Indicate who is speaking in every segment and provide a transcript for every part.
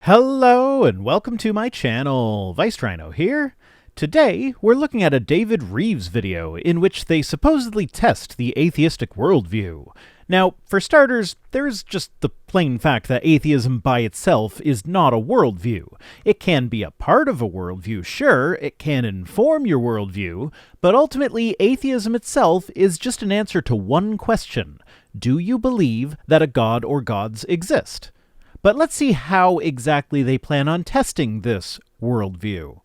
Speaker 1: Hello and welcome to my channel, Rhino here. Today, we're looking at a David Reeves video in which they supposedly test the atheistic worldview. Now, for starters, there's just the plain fact that atheism by itself is not a worldview. It can be a part of a worldview, sure, it can inform your worldview, but ultimately atheism itself is just an answer to one question. Do you believe that a god or gods exist? But let's see how exactly they plan on testing this worldview.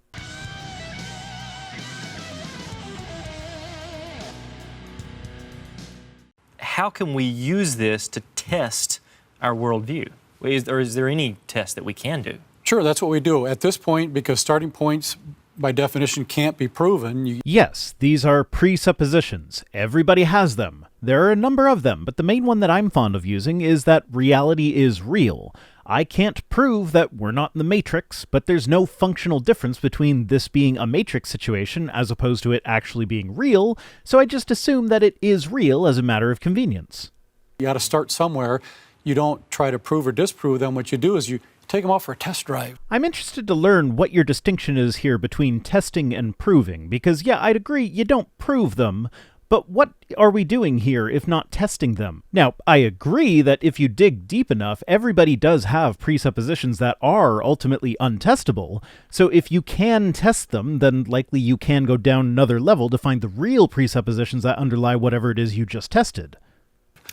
Speaker 2: How can we use this to test our worldview? Is there any test that we can do?
Speaker 3: Sure, that's what we do. At this point, because starting points by definition can't be proven.
Speaker 1: Yes, these are presuppositions. Everybody has them. There are a number of them, but the main one that I'm fond of using is that reality is real. I can't prove that we're not in the Matrix, but there's no functional difference between this being a Matrix situation as opposed to it actually being real, so I just assume that it is real as a matter of convenience.
Speaker 3: You got to start somewhere. You don't try to prove or disprove them. What you do is you take them off for a test drive.
Speaker 1: I'm interested to learn what your distinction is here between testing and proving, because yeah, I'd agree you don't prove them, but what are we doing here if not testing them? Now, I agree that if you dig deep enough, everybody does have presuppositions that are ultimately untestable, so if you can test them, then likely you can go down another level to find the real presuppositions that underlie whatever it is you just tested.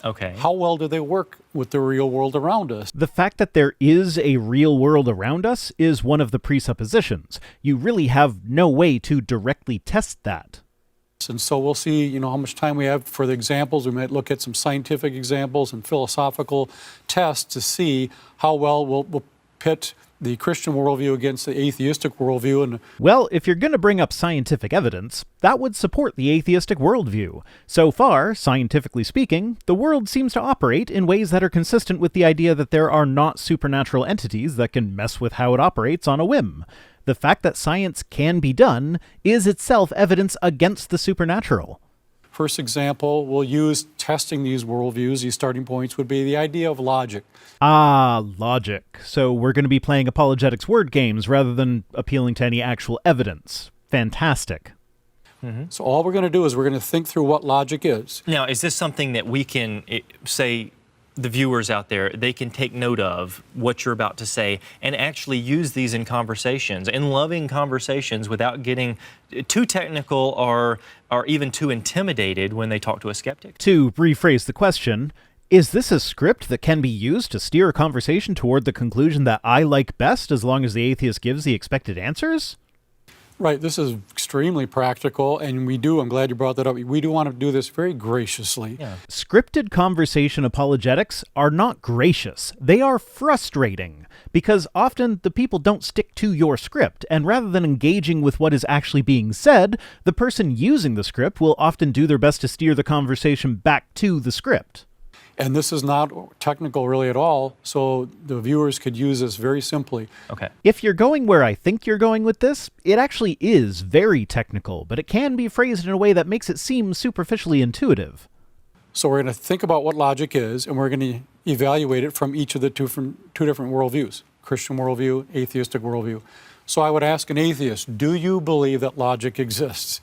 Speaker 2: Okay.
Speaker 3: How well do they work with the real world around us?
Speaker 1: The fact that there is a real world around us is one of the presuppositions. You really have no way to directly test that.
Speaker 3: And so we'll see, how much time we have for the examples. We might look at some scientific examples and philosophical tests to see how well we'll pit the Christian worldview against the atheistic worldview.
Speaker 1: Well, if you're going to bring up scientific evidence, that would support the atheistic worldview. So far, scientifically speaking, the world seems to operate in ways that are consistent with the idea that there are not supernatural entities that can mess with how it operates on a whim. The fact that science can be done is itself evidence against the supernatural.
Speaker 3: First example we'll use testing these worldviews, these starting points, would be the idea of logic.
Speaker 1: Ah, logic. So we're going to be playing apologetics word games rather than appealing to any actual evidence. Fantastic.
Speaker 2: Mm-hmm.
Speaker 3: So all we're going to do is we're going to think through what logic is.
Speaker 2: Now, is this something that we can, say, the viewers out there, they can take note of what you're about to say and actually use these in conversations, in loving conversations, without getting too technical or even too intimidated when they talk to a skeptic?
Speaker 1: To rephrase the question, is this a script that can be used to steer a conversation toward the conclusion that I like best as long as the atheist gives the expected answers?
Speaker 3: Right, this is extremely practical, and I'm glad you brought that up, we do want to do this very graciously.
Speaker 2: Yeah.
Speaker 1: Scripted conversation apologetics are not gracious. They are frustrating, because often the people don't stick to your script, and rather than engaging with what is actually being said, the person using the script will often do their best to steer the conversation back to the script.
Speaker 3: And this is not technical really at all, so the viewers could use this very simply.
Speaker 2: Okay.
Speaker 1: If you're going where I think you're going with this, it actually is very technical, but it can be phrased in a way that makes it seem superficially intuitive.
Speaker 3: So we're going to think about what logic is, and we're going to evaluate it from each of the two different worldviews, Christian worldview, atheistic worldview. So I would ask an atheist, do you believe that logic exists?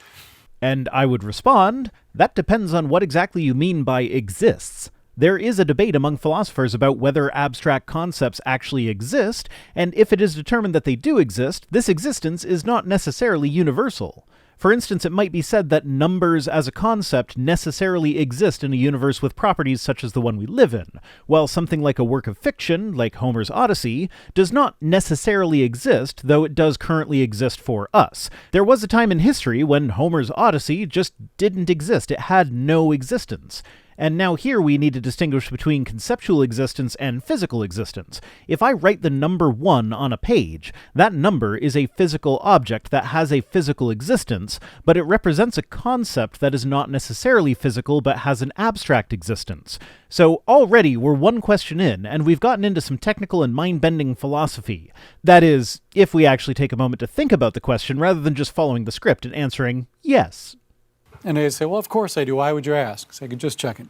Speaker 1: And I would respond, that depends on what exactly you mean by exists. There is a debate among philosophers about whether abstract concepts actually exist, and if it is determined that they do exist, this existence is not necessarily universal. For instance, it might be said that numbers as a concept necessarily exist in a universe with properties such as the one we live in, while something like a work of fiction, like Homer's Odyssey, does not necessarily exist, though it does currently exist for us. There was a time in history when Homer's Odyssey just didn't exist. It had no existence. And now here we need to distinguish between conceptual existence and physical existence. If I write the number 1 on a page, that number is a physical object that has a physical existence, but it represents a concept that is not necessarily physical but has an abstract existence. So already we're one question in, and we've gotten into some technical and mind-bending philosophy. That is, if we actually take a moment to think about the question rather than just following the script and answering yes.
Speaker 3: And they say, well, of course I do. Why would you ask? So I could just check it.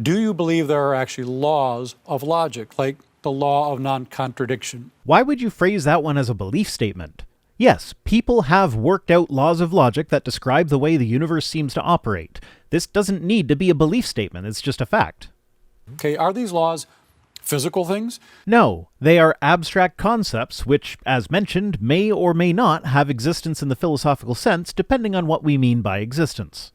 Speaker 3: Do you believe there are actually laws of logic, like the law of non-contradiction.
Speaker 1: Why would you phrase that one as a belief statement? Yes, people have worked out laws of logic that describe the way the universe seems to operate. This doesn't need to be a belief statement, it's just a fact.
Speaker 3: Okay, are these laws physical things?
Speaker 1: No, they are abstract concepts which, as mentioned, may or may not have existence in the philosophical sense, depending on what we mean by existence.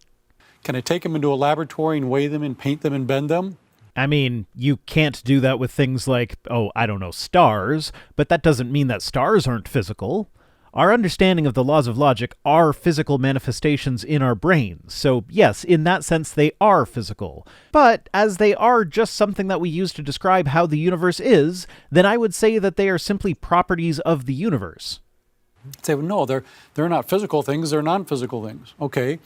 Speaker 3: Can I take them into a laboratory and weigh them and paint them and bend them?
Speaker 1: I mean, you can't do that with things like, stars, but that doesn't mean that stars aren't physical. Our understanding of the laws of logic are physical manifestations in our brains, so yes, in that sense they are physical. But as they are just something that we use to describe how the universe is, then I would say that they are simply properties of the universe.
Speaker 3: I'd say, well, no, they're not physical things, they're non-physical things. Okay.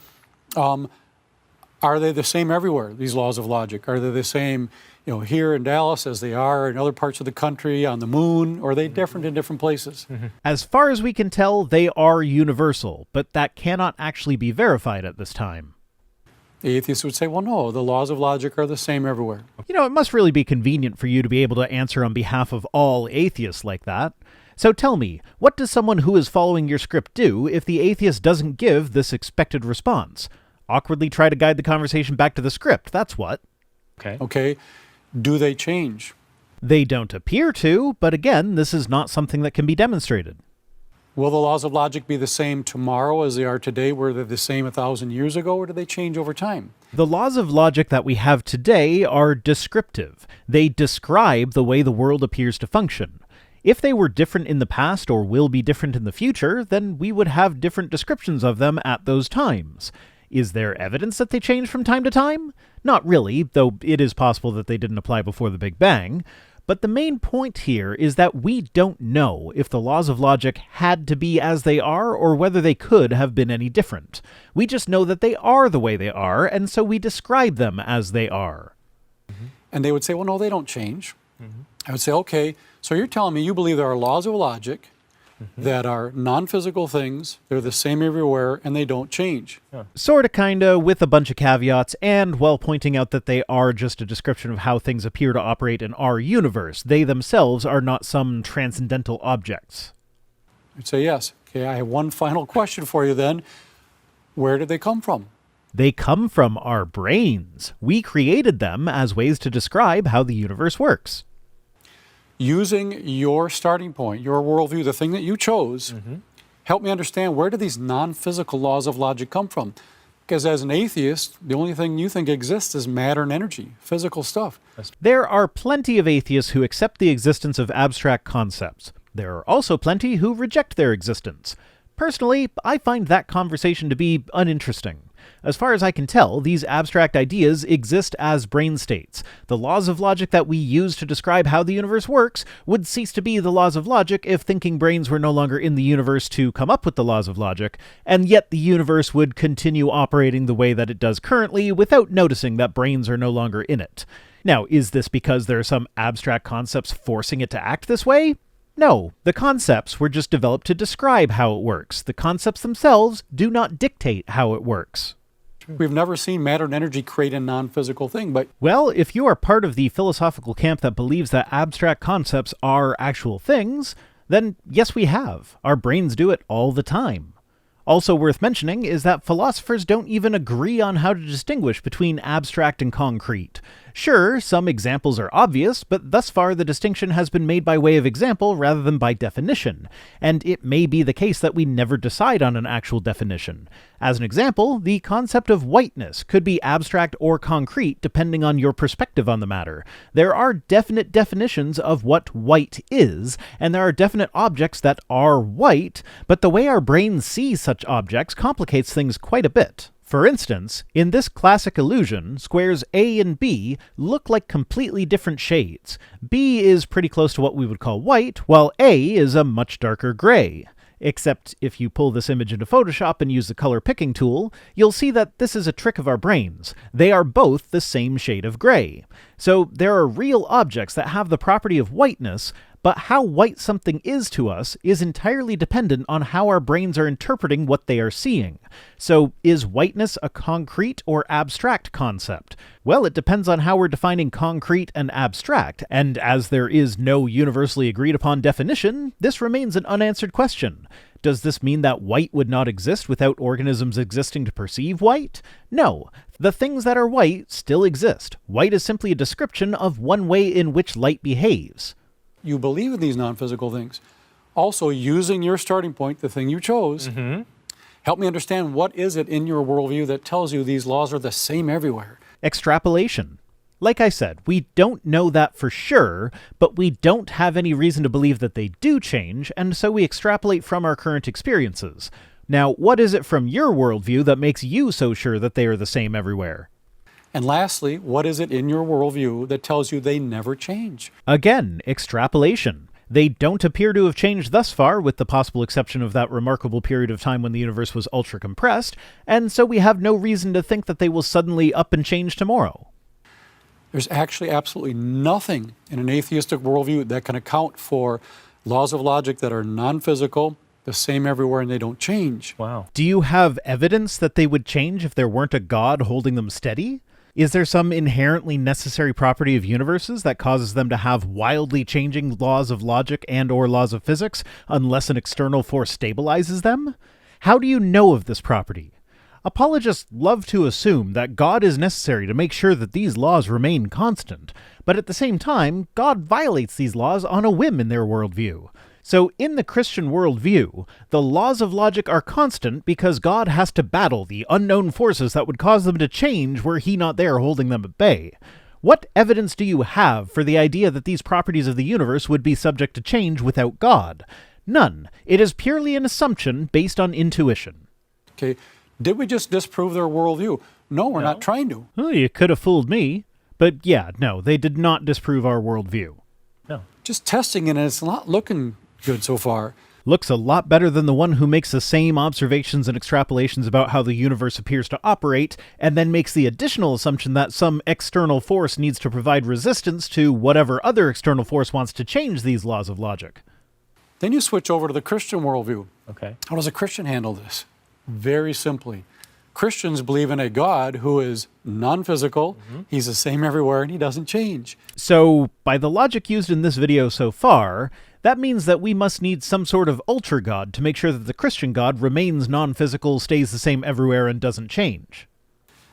Speaker 3: Are they the same everywhere, these laws of logic? Are they the same, here in Dallas as they are in other parts of the country, on the moon? Or are they different in different places?
Speaker 1: As far as we can tell, they are universal, but that cannot actually be verified at this time.
Speaker 3: The atheists would say, well, no, the laws of logic are the same everywhere.
Speaker 1: It must really be convenient for you to be able to answer on behalf of all atheists like that. So tell me, what does someone who is following your script do if the atheist doesn't give this expected response? Awkwardly try to guide the conversation back to the script, that's what.
Speaker 3: Okay. Do they change?
Speaker 1: They don't appear to, but again, this is not something that can be demonstrated.
Speaker 3: Will the laws of logic be the same tomorrow as they are today? Were they the same 1,000 years ago, or do they change over time?
Speaker 1: The laws of logic that we have today are descriptive. They describe the way the world appears to function. If they were different in the past or will be different in the future, then we would have different descriptions of them at those times. Is there evidence that they change from time to time? Not really, though it is possible that they didn't apply before the Big Bang. But the main point here is that we don't know if the laws of logic had to be as they are or whether they could have been any different. We just know that they are the way they are, and so we describe them as they are.
Speaker 3: And they would say, well, no, they don't change. I would say, okay, so you're telling me you believe there are laws of logic that are non-physical things, they're the same everywhere, and they don't change.
Speaker 1: Sorta, kinda, with a bunch of caveats, and while pointing out that they are just a description of how things appear to operate in our universe. They themselves are not some transcendental objects.
Speaker 3: I'd say yes. Okay, I have one final question for you then. Where did they come from?
Speaker 1: They come from our brains. We created them as ways to describe how the universe works.
Speaker 3: Using your starting point, your worldview, the thing that you chose, help me understand, where do these non-physical laws of logic come from? Because as an atheist, the only thing you think exists is matter and energy, physical stuff.
Speaker 1: There are plenty of atheists who accept the existence of abstract concepts. There are also plenty who reject their existence. Personally, I find that conversation to be uninteresting. As far as I can tell, these abstract ideas exist as brain states. The laws of logic that we use to describe how the universe works would cease to be the laws of logic if thinking brains were no longer in the universe to come up with the laws of logic, and yet the universe would continue operating the way that it does currently without noticing that brains are no longer in it. Now, is this because there are some abstract concepts forcing it to act this way? No, the concepts were just developed to describe how it works. The concepts themselves do not dictate how it works.
Speaker 3: We've never seen matter and energy create a non-physical thing, but...
Speaker 1: Well, if you are part of the philosophical camp that believes that abstract concepts are actual things, then yes, we have. Our brains do it all the time. Also worth mentioning is that philosophers don't even agree on how to distinguish between abstract and concrete. Sure, some examples are obvious, but thus far the distinction has been made by way of example rather than by definition, and it may be the case that we never decide on an actual definition. As an example, the concept of whiteness could be abstract or concrete depending on your perspective on the matter. There are definite definitions of what white is, and there are definite objects that are white, but the way our brains see such objects complicates things quite a bit. For instance, in this classic illusion, squares A and B look like completely different shades. B is pretty close to what we would call white, while A is a much darker gray. Except if you pull this image into Photoshop and use the color picking tool, you'll see that this is a trick of our brains. They are both the same shade of gray. So there are real objects that have the property of whiteness, but how white something is to us is entirely dependent on how our brains are interpreting what they are seeing. So, is whiteness a concrete or abstract concept? Well, it depends on how we're defining concrete and abstract, and as there is no universally agreed upon definition, this remains an unanswered question. Does this mean that white would not exist without organisms existing to perceive white? No. The things that are white still exist. White is simply a description of one way in which light behaves.
Speaker 3: You believe in these non-physical things. Also, using your starting point, the thing you chose, help me understand what is it in your worldview that tells you these laws are the same everywhere.
Speaker 1: Extrapolation. Like I said, we don't know that for sure, but we don't have any reason to believe that they do change, and so we extrapolate from our current experiences. Now, what is it from your worldview that makes you so sure that they are the same everywhere?
Speaker 3: And lastly, what is it in your worldview that tells you they never change?
Speaker 1: Again, extrapolation. They don't appear to have changed thus far, with the possible exception of that remarkable period of time when the universe was ultra-compressed, and so we have no reason to think that they will suddenly up and change tomorrow.
Speaker 3: There's actually absolutely nothing in an atheistic worldview that can account for laws of logic that are non-physical, the same everywhere, and they don't change.
Speaker 2: Wow.
Speaker 1: Do you have evidence that they would change if there weren't a god holding them steady? Is there some inherently necessary property of universes that causes them to have wildly changing laws of logic and or laws of physics unless an external force stabilizes them? How do you know of this property? Apologists love to assume that God is necessary to make sure that these laws remain constant, but at the same time, God violates these laws on a whim in their worldview. So in the Christian worldview, the laws of logic are constant because God has to battle the unknown forces that would cause them to change were he not there holding them at bay. What evidence do you have for the idea that these properties of the universe would be subject to change without God? None. It is purely an assumption based on intuition.
Speaker 3: Okay, did we just disprove their worldview? No, we're not trying to.
Speaker 1: Well, you could have fooled me. But yeah, no, they did not disprove our worldview.
Speaker 2: No.
Speaker 3: Just testing it, and it's not looking good so far.
Speaker 1: Looks a lot better than the one who makes the same observations and extrapolations about how the universe appears to operate, and then makes the additional assumption that some external force needs to provide resistance to whatever other external force wants to change these laws of logic.
Speaker 3: Then you switch over to the Christian worldview.
Speaker 2: Okay.
Speaker 3: How does a Christian handle this? Very simply. Christians believe in a God who is non-physical, he's the same everywhere, and he doesn't change.
Speaker 1: So, by the logic used in this video so far, that means that we must need some sort of ultra-god to make sure that the Christian God remains non-physical, stays the same everywhere, and doesn't change.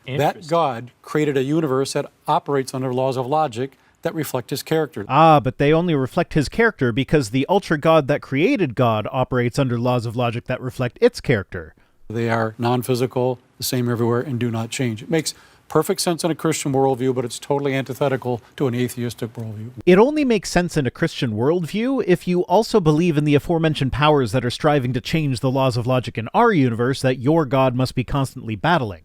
Speaker 3: That God created a universe that operates under laws of logic that reflect his character.
Speaker 1: Ah, but they only reflect his character because the ultra-god that created God operates under laws of logic that reflect its character.
Speaker 3: They are non-physical, the same everywhere, and do not change. It makes perfect sense in a Christian worldview, but it's totally antithetical to an atheistic worldview.
Speaker 1: It only makes sense in a Christian worldview if you also believe in the aforementioned powers that are striving to change the laws of logic in our universe that your God must be constantly battling.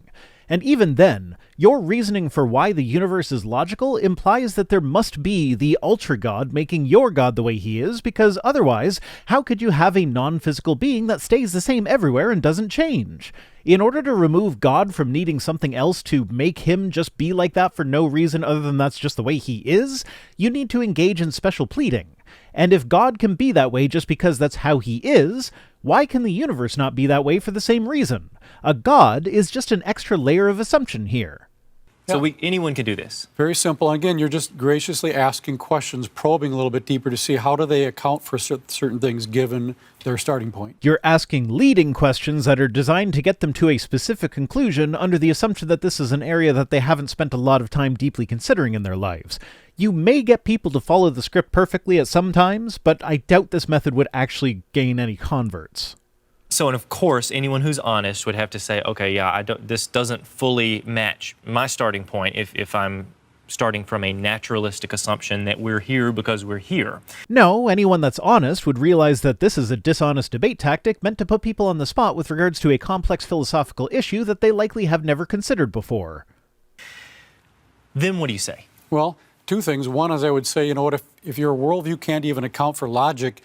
Speaker 1: And even then, your reasoning for why the universe is logical implies that there must be the ultra-god making your God the way he is, because otherwise, how could you have a non-physical being that stays the same everywhere and doesn't change? In order to remove God from needing something else to make him just be like that for no reason other than that's just the way he is, you need to engage in special pleading. And if God can be that way just because that's how he is, why can the universe not be that way for the same reason? A God is just an extra layer of assumption here.
Speaker 2: So anyone can do this.
Speaker 3: Very simple. And again, you're just graciously asking questions, probing a little bit deeper to see how do they account for certain things given their starting point.
Speaker 1: You're asking leading questions that are designed to get them to a specific conclusion under the assumption that this is an area that they haven't spent a lot of time deeply considering in their lives. You may get people to follow the script perfectly at some times, but I doubt this method would actually gain any converts.
Speaker 2: So, and of course, anyone who's honest would have to say, okay, yeah, this doesn't fully match my starting point if I'm starting from a naturalistic assumption that we're here because we're here.
Speaker 1: No, anyone that's honest would realize that this is a dishonest debate tactic meant to put people on the spot with regards to a complex philosophical issue that they likely have never considered before.
Speaker 2: Then what do you say?
Speaker 3: Well, two things. One is I would say, you know what, if your worldview can't even account for logic,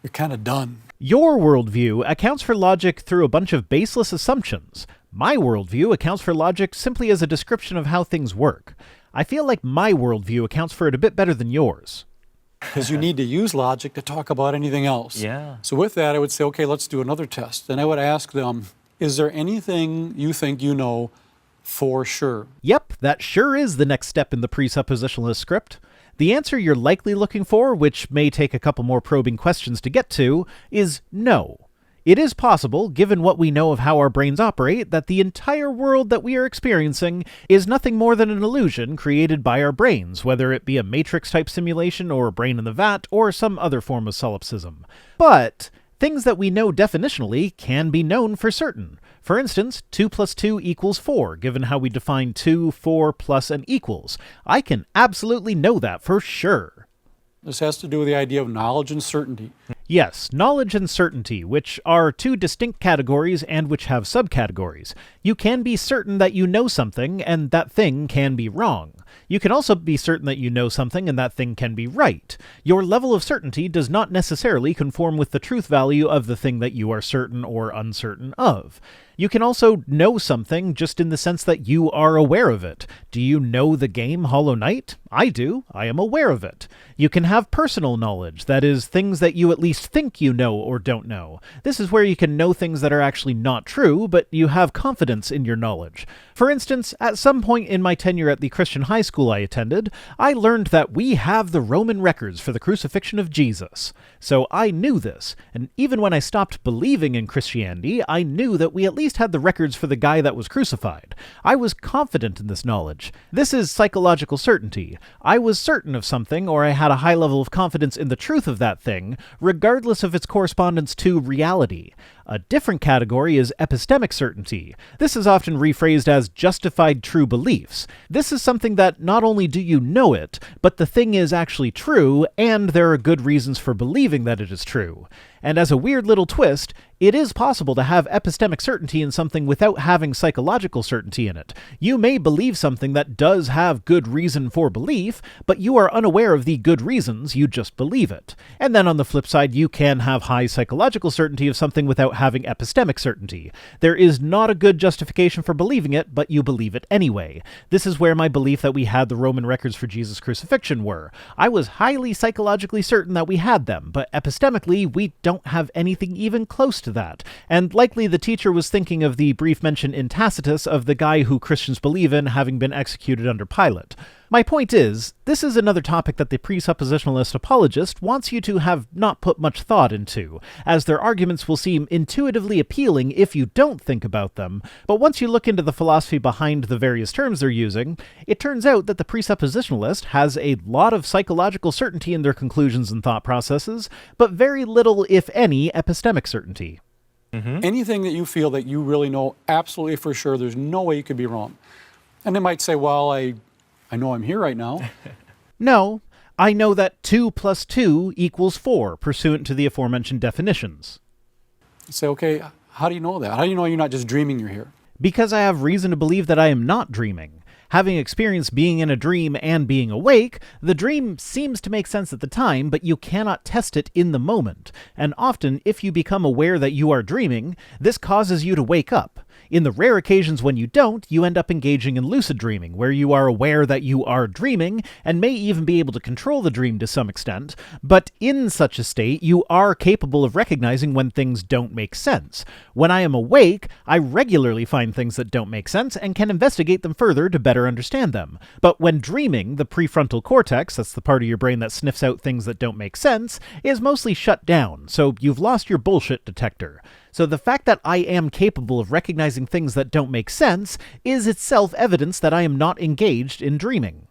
Speaker 3: you're kind of done.
Speaker 1: Your worldview accounts for logic through a bunch of baseless assumptions. My worldview accounts for logic simply as a description of how things work. I feel like my worldview accounts for it a bit better than yours.
Speaker 3: because you need to use logic to talk about anything else.
Speaker 2: Yeah.
Speaker 3: So with that, I would say, okay, let's do another test. And I would ask them, is there anything you think you know for sure?
Speaker 1: Yep, that sure is the next step in the presuppositionalist script. The answer you're likely looking for, which may take a couple more probing questions to get to, is no. It is possible, given what we know of how our brains operate, that the entire world that we are experiencing is nothing more than an illusion created by our brains, whether it be a Matrix-type simulation or a brain in the vat or some other form of solipsism. But things that we know definitionally can be known for certain. For instance, 2 plus 2 equals 4, given how we define 2, 4, plus, and equals. I can absolutely know that for sure.
Speaker 3: This has to do with the idea of knowledge and certainty.
Speaker 1: Yes, knowledge and certainty, which are two distinct categories and which have subcategories. You can be certain that you know something, and that thing can be wrong. You can also be certain that you know something and that thing can be right. Your level of certainty does not necessarily conform with the truth value of the thing that you are certain or uncertain of. You can also know something just in the sense that you are aware of it. Do you know the game Hollow Knight? I do. I am aware of it. You can have personal knowledge, that is, things that you at least think you know or don't know. This is where you can know things that are actually not true, but you have confidence in your knowledge. For instance, at some point in my tenure at the Christian high school I attended, I learned that we have the Roman records for the crucifixion of Jesus. So I knew this, and even when I stopped believing in Christianity, I knew that we at least had the records for the guy that was crucified. I was confident in this knowledge. This is psychological certainty. I was certain of something, or I had a high level of confidence in the truth of that thing, regardless of its correspondence to reality. A different category is epistemic certainty. This is often rephrased as justified true beliefs. This is something that not only do you know it, but the thing is actually true, and there are good reasons for believing that it is true. And as a weird little twist, it is possible to have epistemic certainty in something without having psychological certainty in it. You may believe something that does have good reason for belief, but you are unaware of the good reasons, you just believe it. And then on the flip side, you can have high psychological certainty of something without having epistemic certainty. There is not a good justification for believing it, but you believe it anyway. This is where my belief that we had the Roman records for Jesus' crucifixion were. I was highly psychologically certain that we had them, but epistemically, we don't have anything even close to that. And likely the teacher was thinking of the brief mention in Tacitus of the guy who Christians believe in having been executed under Pilate. My point is, this is another topic that the presuppositionalist apologist wants you to have not put much thought into, as their arguments will seem intuitively appealing if you don't think about them, but once you look into the philosophy behind the various terms they're using, it turns out that the presuppositionalist has a lot of psychological certainty in their conclusions and thought processes, but very little, if any, epistemic certainty.
Speaker 3: Anything that you feel that you really know absolutely for sure, there's no way you could be wrong. And they might say, well, I know I'm here right now.
Speaker 1: No, I know that 2 plus 2 equals 4, pursuant to the aforementioned definitions.
Speaker 3: You say, okay, how do you know that? How do you know you're not just dreaming you're here?
Speaker 1: Because I have reason to believe that I am not dreaming. Having experienced being in a dream and being awake, the dream seems to make sense at the time, but you cannot test it in the moment. And often, if you become aware that you are dreaming, this causes you to wake up. In the rare occasions when you don't, you end up engaging in lucid dreaming, where you are aware that you are dreaming, and may even be able to control the dream to some extent, but in such a state, you are capable of recognizing when things don't make sense. When I am awake, I regularly find things that don't make sense, and can investigate them further to better understand them. But when dreaming, the prefrontal cortex, that's the part of your brain that sniffs out things that don't make sense, is mostly shut down, so you've lost your bullshit detector. So the fact that I am capable of recognizing things that don't make sense is itself evidence that I am not engaged in dreaming.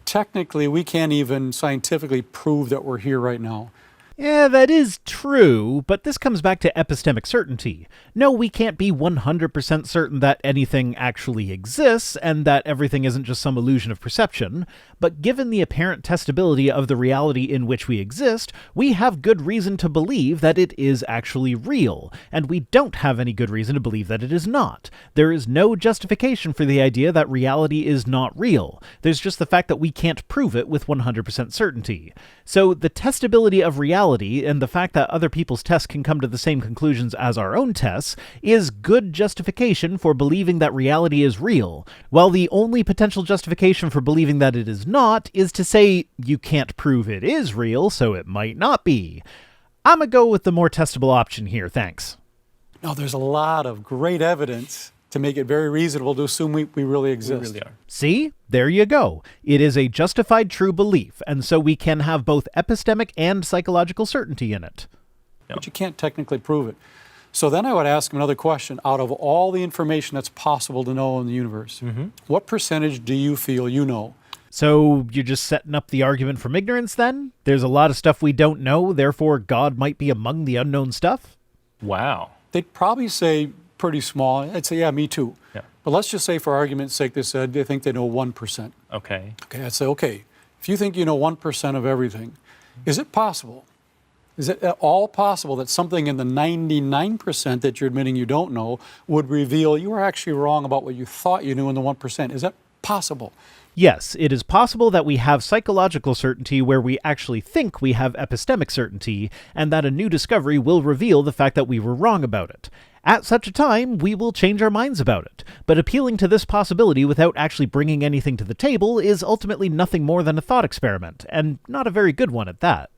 Speaker 3: Technically, we can't even scientifically prove that we're here right now.
Speaker 1: Yeah, that is true, but this comes back to epistemic certainty. No, we can't be 100% certain that anything actually exists, and that everything isn't just some illusion of perception, but given the apparent testability of the reality in which we exist, we have good reason to believe that it is actually real, and we don't have any good reason to believe that it is not. There is no justification for the idea that reality is not real. There's just the fact that we can't prove it with 100% certainty. So the testability of reality reality, and the fact that other people's tests can come to the same conclusions as our own tests, is good justification for believing that reality is real, while the only potential justification for believing that it is not is to say you can't prove it is real, so it might not be. I'm gonna go with the more testable option here, thanks.
Speaker 3: No, there's a lot of great evidence to make it very reasonable to assume we really exist.
Speaker 2: We really are.
Speaker 1: See? There you go. It is a justified true belief, and so we can have both epistemic and psychological certainty in it.
Speaker 3: But you can't technically prove it. So then I would ask another question. Out of all the information that's possible to know in the universe, what percentage do you feel you know?
Speaker 1: So you're just setting up the argument from ignorance then? There's a lot of stuff we don't know, therefore God might be among the unknown stuff?
Speaker 2: Wow.
Speaker 3: They'd probably say pretty small. I'd say, yeah, me too.
Speaker 2: Yeah.
Speaker 3: But let's just say for argument's sake, they said they think they know 1%.
Speaker 2: Okay.
Speaker 3: Okay, I'd say, okay, if you think you know 1% of everything, is it possible? Is it at all possible that something in the 99% that you're admitting you don't know would reveal you were actually wrong about what you thought you knew in the 1%? Is that possible?
Speaker 1: Yes, it is possible that we have psychological certainty where we actually think we have epistemic certainty, and that a new discovery will reveal the fact that we were wrong about it. At such a time, we will change our minds about it, but appealing to this possibility without actually bringing anything to the table is ultimately nothing more than a thought experiment, and not a very good one at that.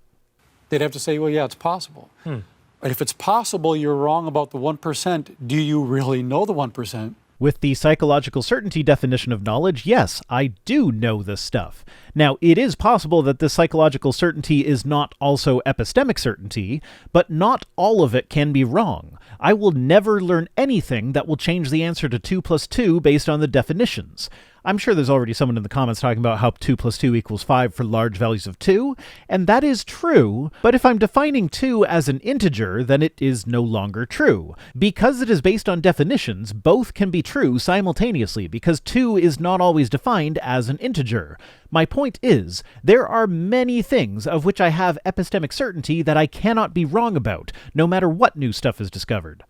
Speaker 3: They'd have to say, well, yeah, it's possible. But if it's possible you're wrong about the 1%, do you really know the 1%?
Speaker 1: With the psychological certainty definition of knowledge, yes, I do know this stuff. Now, it is possible that this psychological certainty is not also epistemic certainty, but not all of it can be wrong. I will never learn anything that will change the answer to 2 plus 2 based on the definitions. I'm sure there's already someone in the comments talking about how 2 plus 2 equals 5 for large values of 2, and that is true, but if I'm defining 2 as an integer, then it is no longer true. Because it is based on definitions, both can be true simultaneously, because 2 is not always defined as an integer. My point is, there are many things of which I have epistemic certainty that I cannot be wrong about, no matter what new stuff is discovered.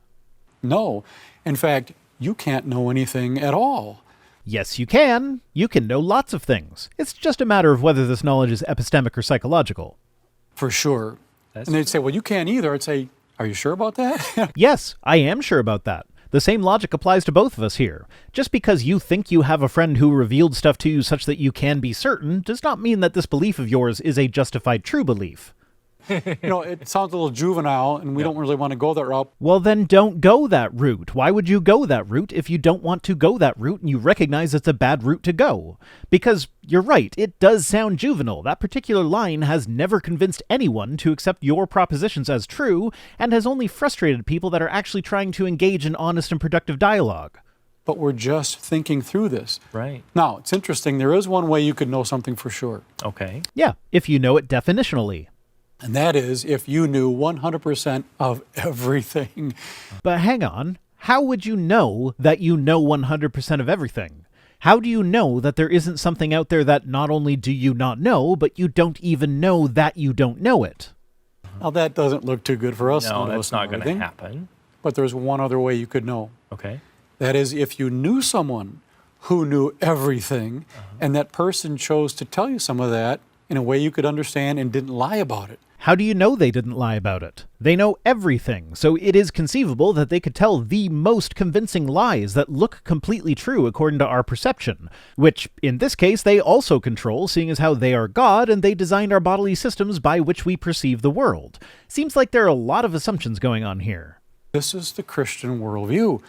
Speaker 3: No. In fact, you can't know anything at all.
Speaker 1: Yes, you can. You can know lots of things. It's just a matter of whether this knowledge is epistemic or psychological.
Speaker 3: For sure. And they'd say, well, you can't either. I'd say, are you sure about that?
Speaker 1: Yes, I am sure about that. The same logic applies to both of us here. Just because you think you have a friend who revealed stuff to you such that you can be certain does not mean that this belief of yours is a justified true belief.
Speaker 3: You know, it sounds a little juvenile, and we don't really want to go that route.
Speaker 1: Well, then don't go that route. Why would you go that route if you don't want to go that route and you recognize it's a bad route to go? Because you're right, it does sound juvenile. That particular line has never convinced anyone to accept your propositions as true, and has only frustrated people that are actually trying to engage in honest and productive dialogue.
Speaker 3: But we're just thinking through this.
Speaker 2: Right.
Speaker 3: Now, it's interesting. There is one way you could know something for sure.
Speaker 2: Okay.
Speaker 1: Yeah, if you know it definitionally.
Speaker 3: And that is if you knew 100% of everything.
Speaker 1: But hang on, how would you know that you know 100% of everything? How do you know that there isn't something out there that not only do you not know, but you don't even know that you don't know it?
Speaker 3: Now, that doesn't look too good for us.
Speaker 2: No,
Speaker 3: to know
Speaker 2: that's not going to
Speaker 3: everything.
Speaker 2: happen.
Speaker 3: But there's one other way you could know.
Speaker 2: Okay.
Speaker 3: That is if you knew someone who knew everything, and that person chose to tell you some of that in a way you could understand and didn't lie about it.
Speaker 1: How do you know they didn't lie about it? They know everything, so it is conceivable that they could tell the most convincing lies that look completely true according to our perception, which, in this case, they also control, seeing as how they are God and they designed our bodily systems by which we perceive the world. Seems like there are a lot of assumptions going on here.
Speaker 3: This is the Christian worldview.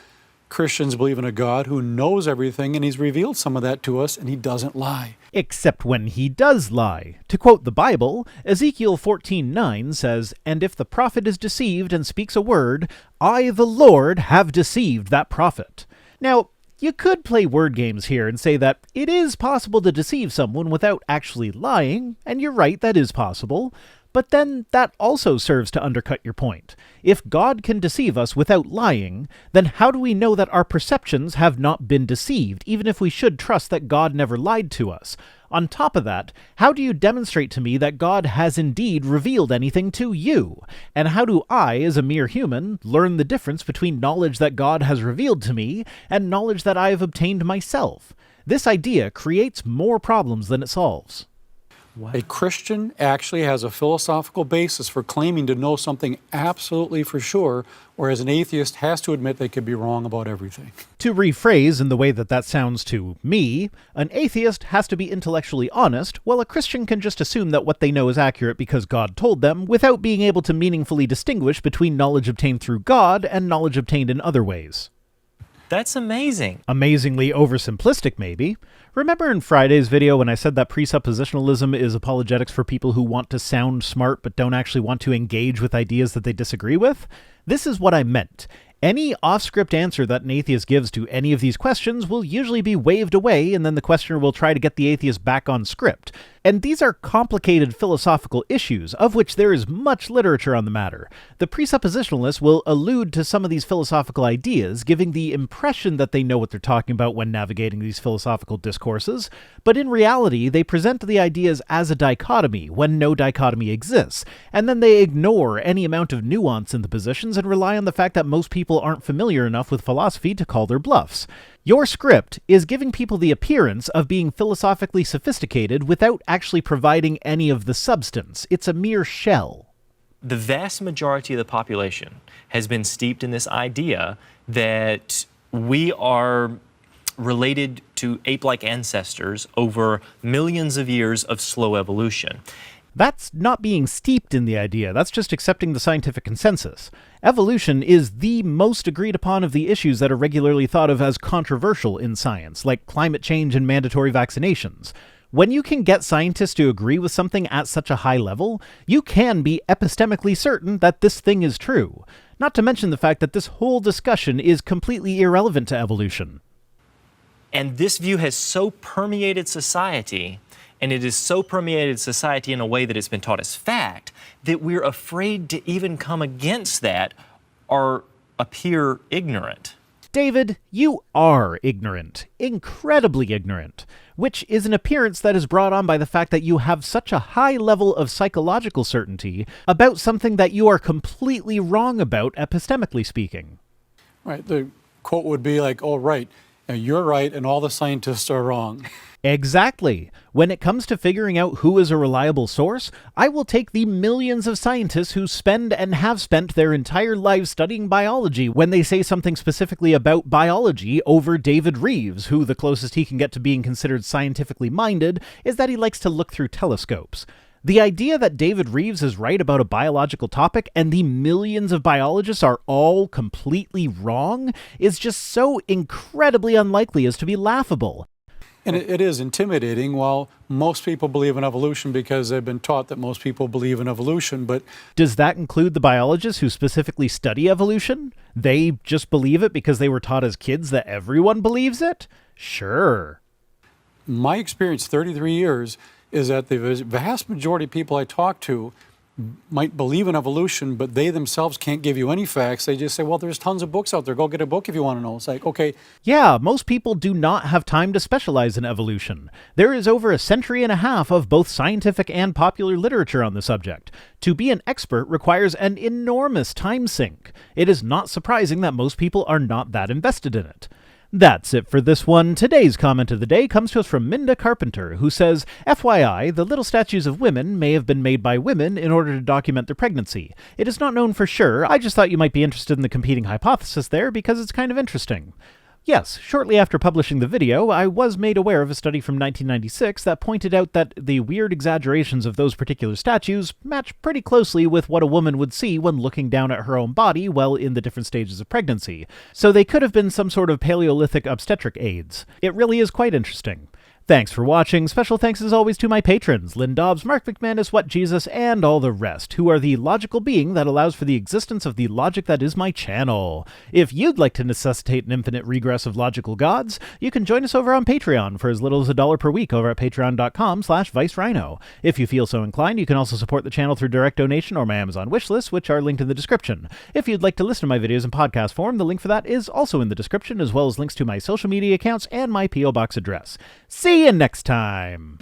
Speaker 3: Christians believe in a God who knows everything, and he's revealed some of that to us, and he doesn't lie.
Speaker 1: Except when he does lie. To quote the Bible, Ezekiel 14:9 says, "And if the prophet is deceived and speaks a word, I, the Lord, have deceived that prophet." Now, you could play word games here and say that it is possible to deceive someone without actually lying, and you're right, that is possible. But then that also serves to undercut your point. If God can deceive us without lying, then how do we know that our perceptions have not been deceived, even if we should trust that God never lied to us? On top of that, how do you demonstrate to me that God has indeed revealed anything to you? And how do I, as a mere human, learn the difference between knowledge that God has revealed to me and knowledge that I have obtained myself? This idea creates more problems than it solves.
Speaker 3: A Christian actually has a philosophical basis for claiming to know something absolutely for sure, whereas an atheist has to admit they could be wrong about everything.
Speaker 1: To rephrase in the way that sounds to me, an atheist has to be intellectually honest, while a Christian can just assume that what they know is accurate because God told them, without being able to meaningfully distinguish between knowledge obtained through God and knowledge obtained in other ways.
Speaker 2: That's amazing.
Speaker 1: Amazingly oversimplistic, maybe. Remember in Friday's video when I said that presuppositionalism is apologetics for people who want to sound smart but don't actually want to engage with ideas that they disagree with? This is what I meant. Any off-script answer that an atheist gives to any of these questions will usually be waved away, and then the questioner will try to get the atheist back on script. And these are complicated philosophical issues, of which there is much literature on the matter. The presuppositionalists will allude to some of these philosophical ideas, giving the impression that they know what they're talking about when navigating these philosophical discourses, but in reality, they present the ideas as a dichotomy, when no dichotomy exists, and then they ignore any amount of nuance in the positions and rely on the fact that most people aren't familiar enough with philosophy to call their bluffs. Your script is giving people the appearance of being philosophically sophisticated without actually providing any of the substance. It's a mere shell.
Speaker 2: The vast majority of the population has been steeped in this idea that we are related to ape-like ancestors over millions of years of slow evolution.
Speaker 1: That's not being steeped in the idea, that's just accepting the scientific consensus. Evolution is the most agreed upon of the issues that are regularly thought of as controversial in science, like climate change and mandatory vaccinations. When you can get scientists to agree with something at such a high level, you can be epistemically certain that this thing is true. Not to mention the fact that this whole discussion is completely irrelevant to evolution.
Speaker 2: And this view has so permeated society, and it is so permeated society in a way that it's been taught as fact, that we're afraid to even come against that or appear ignorant.
Speaker 1: David, you are ignorant. Incredibly ignorant. Which is an appearance that is brought on by the fact that you have such a high level of psychological certainty about something that you are completely wrong about, epistemically speaking.
Speaker 3: Right. The quote would be like, oh, right, you're right and all the scientists are wrong.
Speaker 1: Exactly. When it comes to figuring out who is a reliable source, I will take the millions of scientists who spend and have spent their entire lives studying biology when they say something specifically about biology over David Reeves, who the closest he can get to being considered scientifically minded is that he likes to look through telescopes. The idea that David Reeves is right about a biological topic and the millions of biologists are all completely wrong is just so incredibly unlikely as to be laughable.
Speaker 3: And it is intimidating. While most people believe in evolution because they've been taught that most people believe in evolution, but
Speaker 1: does that include the biologists who specifically study evolution? They just believe it because they were taught as kids that everyone believes it? Sure.
Speaker 3: My experience, 33 years, is that the vast majority of people I talk to might believe in evolution, but they themselves can't give you any facts. They just say, well, there's tons of books out there. Go get a book if you want to know. It's like, okay.
Speaker 1: Yeah, most people do not have time to specialize in evolution. There is over a century and a half of both scientific and popular literature on the subject. To be an expert requires an enormous time sink. It is not surprising that most people are not that invested in it. That's it for this one. Today's comment of the day comes to us from Minda Carpenter, who says, FYI, the little statues of women may have been made by women in order to document their pregnancy. It is not known for sure. I just thought you might be interested in the competing hypothesis there because it's kind of interesting. Yes, shortly after publishing the video, I was made aware of a study from 1996 that pointed out that the weird exaggerations of those particular statues match pretty closely with what a woman would see when looking down at her own body while in the different stages of pregnancy. So they could have been some sort of Paleolithic obstetric aids. It really is quite interesting. Thanks for watching. Special thanks as always to my patrons, Lynn Dobbs, Mark McManus, What Jesus, and all the rest, who are the logical being that allows for the existence of the logic that is my channel. If you'd like to necessitate an infinite regress of logical gods, you can join us over on Patreon for as little as $1 per week over at patreon.com/ViceRhino. If you feel so inclined, you can also support the channel through direct donation or my Amazon wishlist, which are linked in the description. If you'd like to listen to my videos in podcast form, the link for that is also in the description, as well as links to my social media accounts and my P.O. Box address. See you next time!